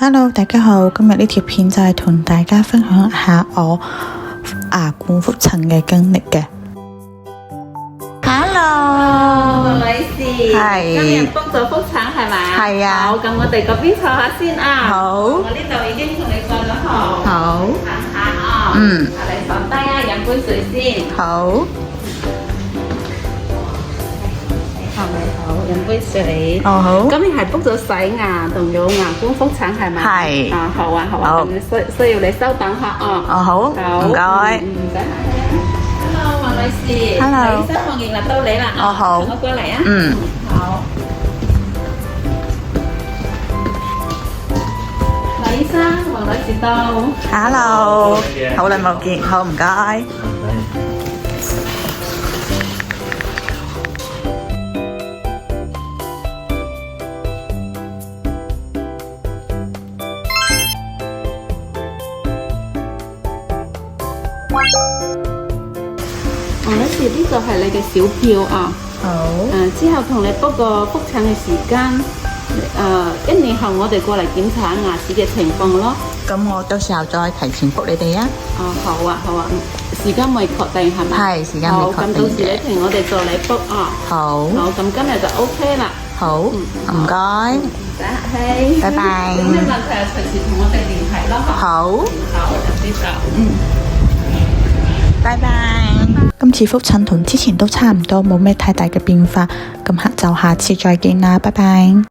Hello， 大家好，今日呢條片就係同大家分享一下我牙冠覆診嘅經歷嘅。Hello， 黃女士，係今日 book 咗覆診係咪？係啊。好，咁我哋嗰邊坐下先啊。好。我呢度已經同你掛咗號。好。行下啊。你坐低啊，飲杯水先。好。好，飲杯水。哦好。今日係 book 咗洗牙同有牙冠覆診係咪？係。啊，好啊，好啊。咁需要你稍等下啊。哦好。唔該。唔使客氣。Hello， 黃女士。Hello。醫生放完啦，到你啦。哦好。我過嚟啊。好。黎醫生，黃女士到。Hello， 好耐冇見，好唔該。黃女士，呢個係你嘅小票啊。好。之後同你 book 個覆診嘅時間。1年後我哋過嚟檢查牙齒嘅情況咯。咁我到時候再提前 book 你哋啊。好啊，好啊。時間未確定係咪？係，時間未確定嘅。好，咁到時你同我哋助你 book 啊。好。好，咁今日就 OK 啦。好，唔該。唔使客氣。拜拜。有咩問題隨時同我哋聯繫咯。好。好，就知道。拜拜。今次覆診同之前都差唔多，冇咩太大嘅變化，咁就下次再見啦，拜拜。